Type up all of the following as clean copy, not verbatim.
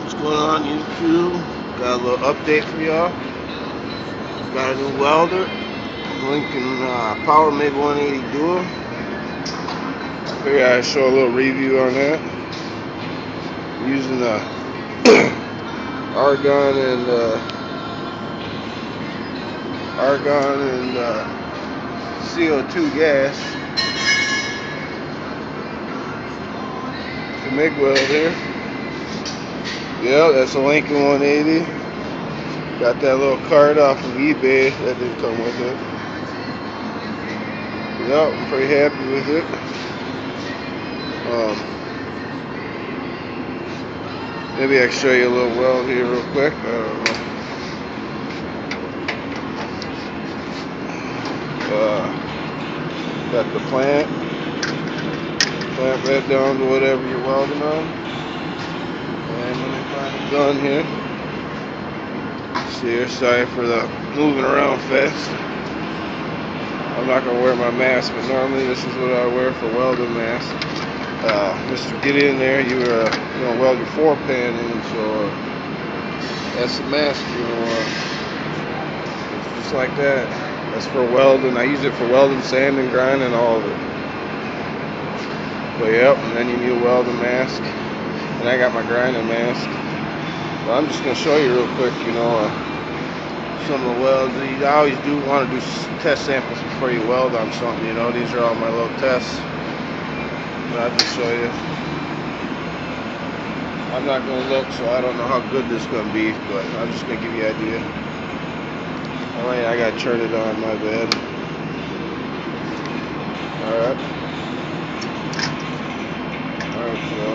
What's going on, YouTube? Got a little update for y'all. Got a new welder, Lincoln Power Mid 180 Duel. Figured I'd show a little review on that. I'm using the argon and CO2 gas to MIG weld here. Yeah, that's a Lincoln 180. Got that little card off of eBay. That didn't come with it. Yep, I'm pretty happy with it. Maybe I can show you a little weld here real quick. I don't know. Got the clamp that down to whatever you're welding on. And let me find a gun here. See here, sorry for the moving around fast. I'm not gonna wear my mask, but normally this is what I wear for welding mask. Just to get in there, you're gonna weld your 4-pan in, so that's the mask. It's just like that. That's for welding. I use it for welding, sanding, grinding, all of it. But yep, and then you need a welding mask. And I got my grinding mask. So I'm just going to show you real quick, some of the welds. You always do want to do test samples before you weld on something, These are all my little tests. But I'll just show you. I'm not going to look, so I don't know how good this is going to be, but I'm just going to give you an idea. Alright, I got to turn it on, my bad. Alright, so.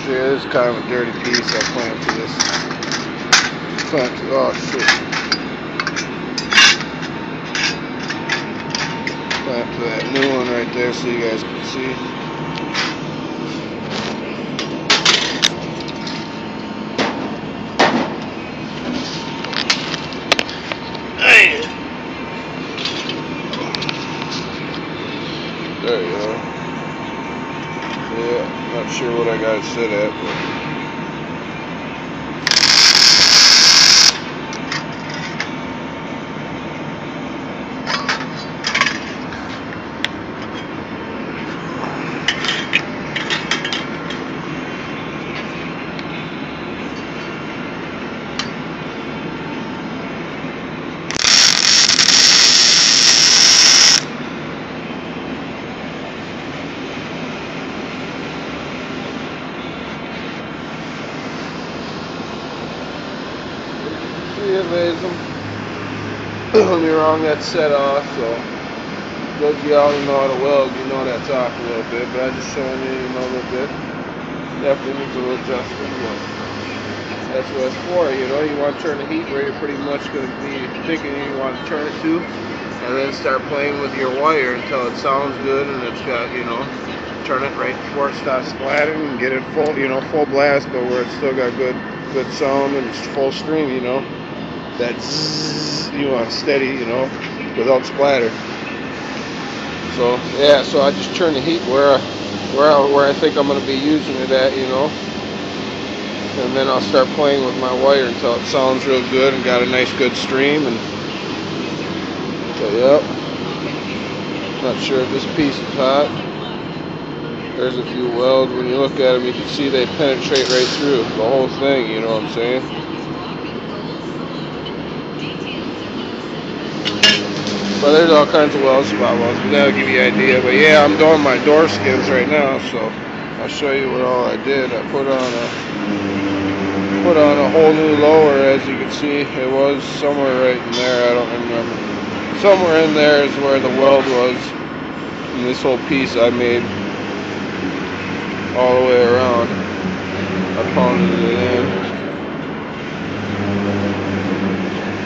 See, this is kind of a dirty piece. I clamped to this. Oh shit. Clamped to that new one right there so you guys can see. There you go. Yeah, not sure what I got it set at, but don't be wrong, that's set off, so those of y'all who know how to weld, that's off a little bit, but I'm just showing you, a little bit. Definitely needs a little adjustment, but that's what it's for, you want to turn the heat where you're pretty much going to be thinking you want to turn it to, and then start playing with your wire until it sounds good and it's got, turn it right before it stops splattering and get it full, full blast, but where it's still got good sound and it's full stream, that zzz, you want steady, without splatter. So yeah, so I just turn the heat where I think I'm going to be using it at, and then I'll start playing with my wire until it sounds real good and got a nice good stream. And so yep, not sure if this piece is hot. There's a few welds. When you look at them, you can see they penetrate right through the whole thing. You know what I'm saying? But there's all kinds of welds, spot welds, but that'll give you an idea. But yeah, I'm doing my door skins right now, so I'll show you what all I did. I put on a whole new lower, as you can see. It was somewhere right in there, I don't remember. Somewhere in there is where the weld was. And this whole piece I made all the way around. I pounded it in.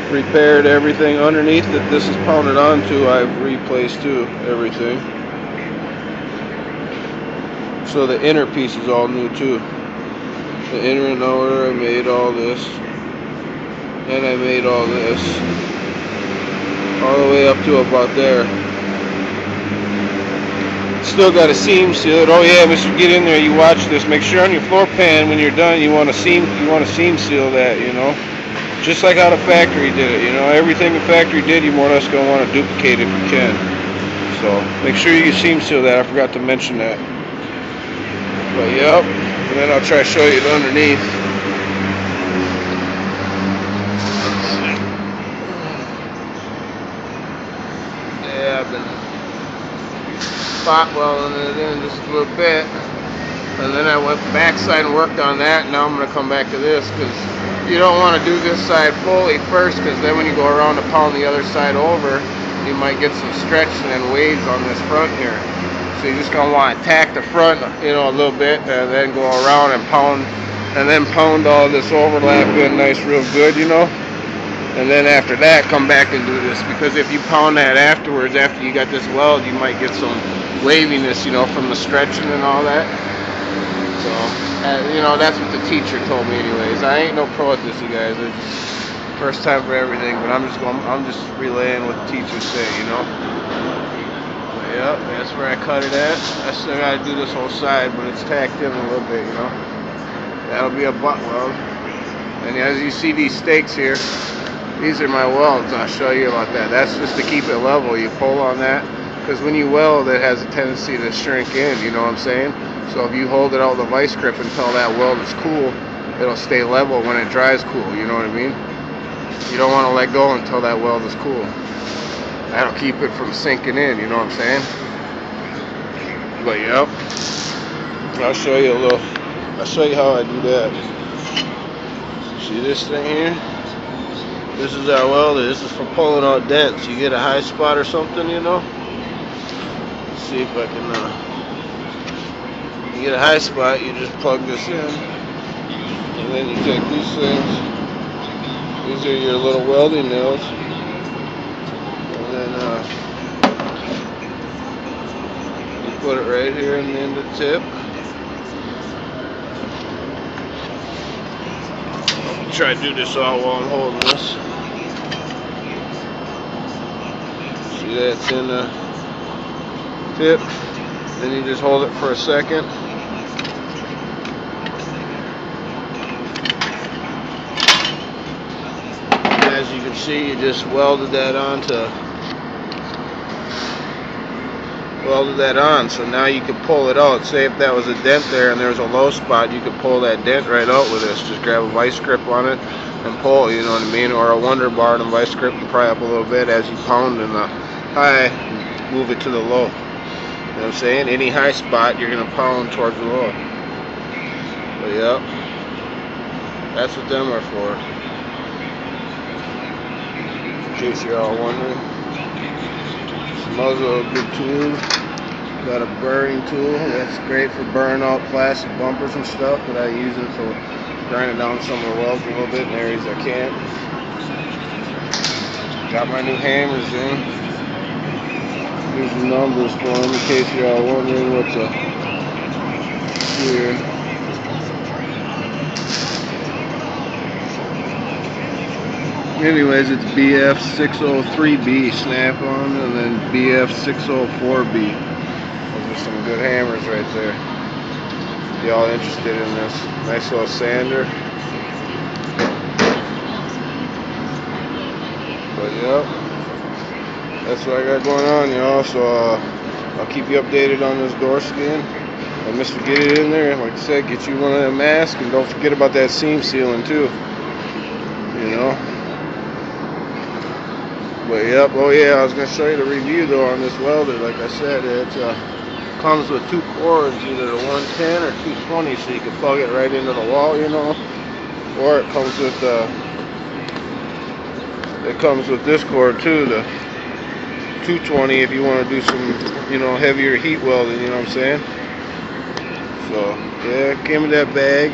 Repaired everything underneath that this is pounded onto. I've replaced too, everything. So the inner piece is all new too. The inner and outer, I made all this. And I made all this. All the way up to about there. still got to seam seal it. Oh yeah, Mr. Get in there. You watch this. Make sure on your floor pan when you're done, you want to seam seal that. You know, just like how the factory did it. You know, everything the factory did, you more or less gonna want to duplicate if you can. So make sure you seam seal that. I forgot to mention that. But yep, and then I'll try to show you the underneath. Yeah, I've been spot welding it in just a little bit, and then I went backside and worked on that. And now I'm going to come back to this, because you don't want to do this side fully first, because then when you go around to pound the other side over, you might get some stretch and waves on this front here. So you're just going to want to tack the front, you know, a little bit, and then go around and pound all this overlap in nice, real good, you know. And then after that, come back and do this, because if you pound that afterwards, after you got this weld, you might get some waviness, you know, from the stretching and all that. So, you know, that's what the teacher told me anyways. I ain't no pro at this, you guys. It's first time for everything, but I'm just relaying what the teachers say, you know. But, yep, that's where I cut it at. I still gotta do this whole side, but it's tacked in a little bit, you know. That'll be a butt weld. And as you see these stakes here, these are my welds. I'll show you about that. That's just to keep it level. You pull on that, because when you weld, it has a tendency to shrink in, you know what I'm saying? So if you hold it out with a vice grip until that weld is cool, it'll stay level when it dries cool, you know what I mean? You don't want to let go until that weld is cool. That'll keep it from sinking in, you know what I'm saying? But yep, I'll show you how I do that. See this thing here? This is our welder. This is for pulling out dents. You get a high spot or something, you know. Let's see if I can. You get a high spot, you just plug this in, and then you take these things. These are your little welding nails, and then you put it right here in the end of the tip. I'll try to do this all while I'm holding this. See, that's in the tip. Then you just hold it for a second. As you can see, you just welded that on. So now you can pull it out. Say if that was a dent there and there's a low spot, you could pull that dent right out with this. Just grab a vice grip on it and pull, you know what I mean? Or a wonder bar and a vice grip and pry up a little bit as you pound in the high, move it to the low. You know what I'm saying? Any high spot, you're going to pound towards the low. But yep, that's what them are for. In case you're all wondering. Muzzle, a good tool. Got a burring tool. That's great for burning out plastic bumpers and stuff, but I use it for grinding down some of the welds a little bit in areas I can't. Got my new hammers in. Here's the numbers for them in case you're all wondering what's up here. Anyways, it's BF603B snap-on, and then BF604B. Those are some good hammers right there. If y'all interested in this. Nice little sander. But yep, that's what I got going on, y'all. So I'll keep you updated on this door skin. And Mr. Get it in there. Like I said, get you one of them masks, and don't forget about that seam sealing too. You know. But yep, oh yeah, I was going to show you the review though on this welder. Like I said, it comes with two cords, either the 110 or 220, so you can plug it right into the wall, you know. Or it comes with this cord too, the 220, if you want to do some, you know, heavier heat welding, you know what I'm saying. So yeah, it came in that bag,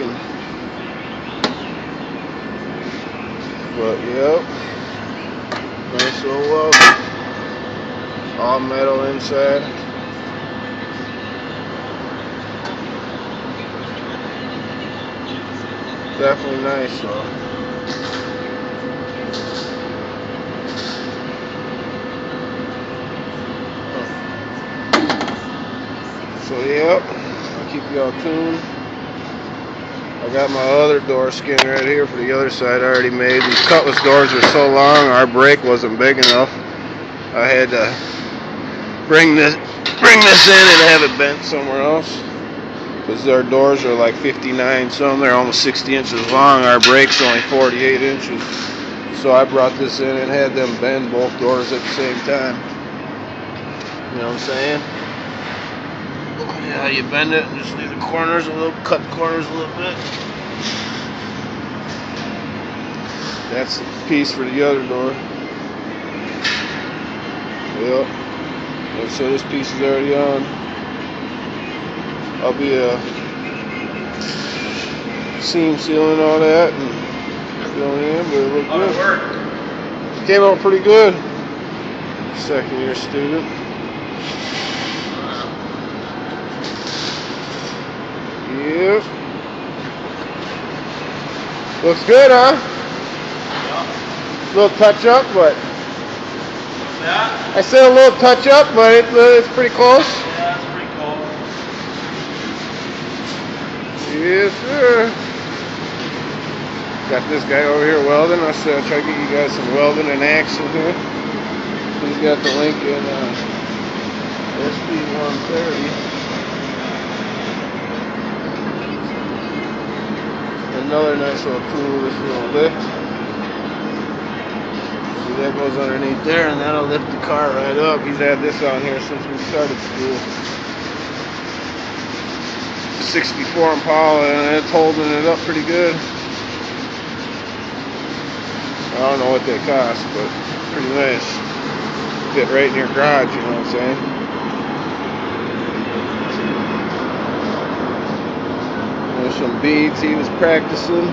but yep. Nice little weld, all metal inside. Definitely nice. So. So yep, I'll keep y'all tuned. I got my other door skin right here for the other side I already made. These cutlass doors are so long, our brake wasn't big enough. I had to bring this in and have it bent somewhere else. Because our doors are like 59 some, they're almost 60 inches long. Our brake's only 48 inches. So I brought this in and had them bend both doors at the same time. You know what I'm saying? Yeah, you bend it and just leave the corners a little, cut the corners a little bit. That's the piece for the other door. Yep. And so this piece is already on. I'll be seam sealing all that and filling in, but it looked good. Came out pretty good. Second year student. Yep. Looks good, huh? Yeah. Little touch up, but. Yeah. I said a little touch up, but it's pretty close. Yeah, it's pretty close. Yes, sir. Got this guy over here welding. I said I'll try to get you guys some welding in action here. He's got the link in SP130. Another nice little tool, this little lift. See, that goes underneath there, and that'll lift the car right up. He's had this on here since we started school. 64 Impala, and it's holding it up pretty good. I don't know what they cost, but pretty nice. Fit right in your garage, you know what I'm saying? There's some beads he was practicing.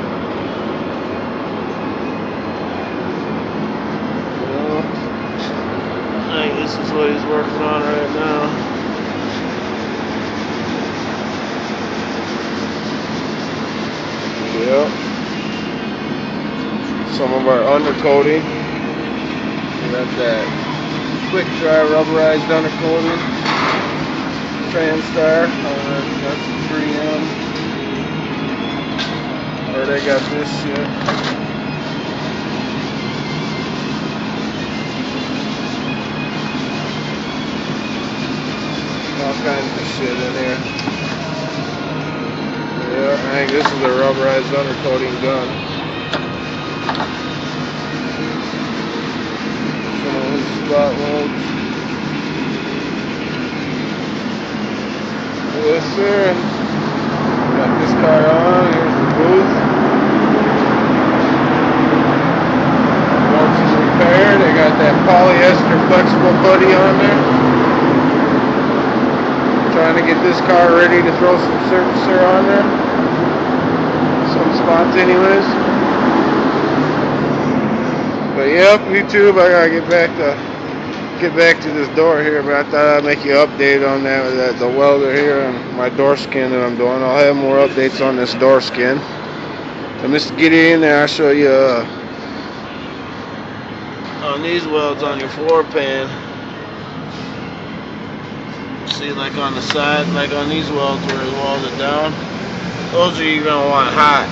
I think this is what he's working on right now. Yep. Some of our undercoating. We got that quick dry rubberized undercoating. Transtar. That's 3M. Or they got this shit. All kinds of shit in here. Yeah, I think this is a rubberized undercoating gun. Some of these spot welds. Yes, sir. Got this car on. Here's the booth. Wants some repair. They got that polyester flexible putty on there. Trying to get this car ready to throw some surfacer on there. Some spots anyways. But yep, YouTube, I gotta get back to this door here, but I thought I'd make you an update on that the welder here and my door skin that I'm doing. I'll have more updates on this door skin. And just get in there, I'll show you on these welds on your floor pan. See, like on the side, like on these welds where it's welded down, those are you're gonna want hot.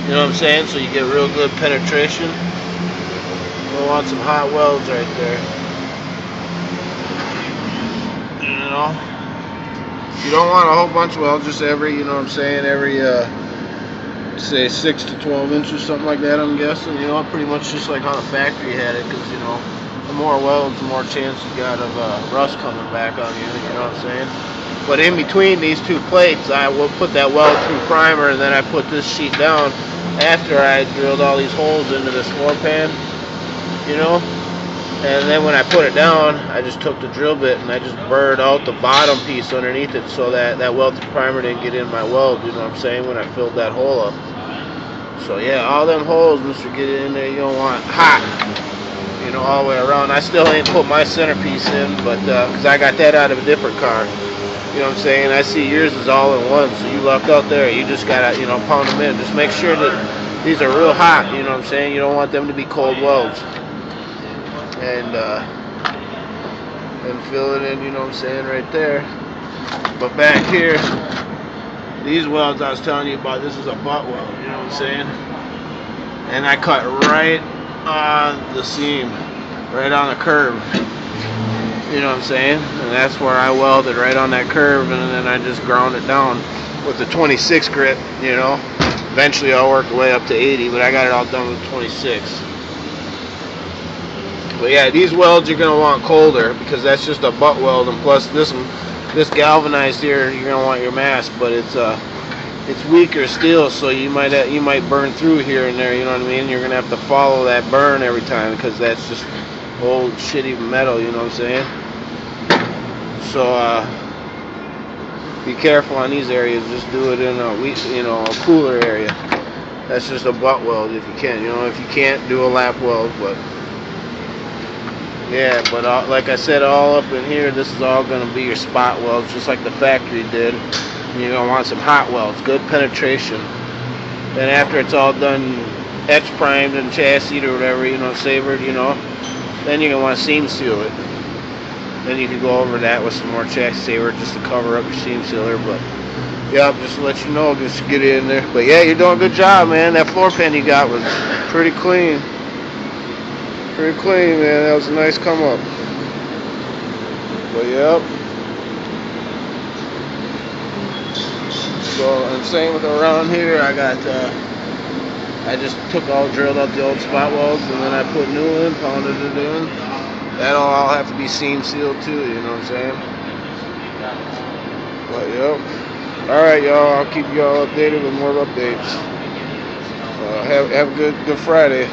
You know what I'm saying? So you get real good penetration. You'll want some hot welds right there. You know, you don't want a whole bunch of welds, just every, you know what I'm saying, every say 6 to 12 inches, something like that. I'm guessing. You know, pretty much just like how the factory had it, because you know, the more welds, the more chance you got of rust coming back on you. You know what I'm saying? But in between these two plates, I will put that weld through primer, and then I put this sheet down after I drilled all these holes into this floor pan. You know, and then when I put it down, I just took the drill bit and I just burred out the bottom piece underneath it, so that weld through primer didn't get in my weld. You know what I'm saying? When I filled that hole up. So yeah, all them holes, Mr. Get It In There, you don't want hot. You know, all the way around. I still ain't put my centerpiece in, but because I got that out of a different car. You know what I'm saying? I see yours is all in one, so you lucked out there. You just gotta, you know, pound them in. Just make sure that these are real hot. You know what I'm saying? You don't want them to be cold welds. And fill it in. You know what I'm saying? Right there. But back here, these welds I was telling you about, this is a butt weld, you know what I'm saying? And I cut right on the seam, right on the curve. You know what I'm saying? And that's where I welded, right on that curve, and then I just ground it down with the 26 grit, you know. Eventually I'll work the way up to 80, but I got it all done with 26. But yeah, these welds you're gonna want colder because that's just a butt weld, and plus this galvanized here, you're gonna want your mask, but it's weaker steel, so you might burn through here and there. You know what I mean? You're gonna have to follow that burn every time because that's just old shitty metal. You know what I'm saying? So be careful on these areas. Just do it in a cooler area. That's just a butt weld if you can. You know, if you can't, do a lap weld. But yeah, but like I said, all up in here, this is all gonna be your spot welds, just like the factory did. And you're gonna want some hot welds, good penetration. Then after it's all done, etch primed and chassis or whatever, you know, sabered, you know, then you're gonna want to seam seal it. Then you can go over that with some more chassis saber just to cover up your seam sealer. But yeah, just to let you know, just get it in there. But yeah, you're doing a good job, man. That floor pan you got was pretty clean. Pretty clean, man. That was a nice come up. But yep. So I'm saying with around here, I just drilled out the old spot welds, and then I put new in, pounded it in. That'll all have to be seam sealed too, you know what I'm saying? But yep. Alright, y'all, I'll keep y'all updated with more updates. Have a good Friday.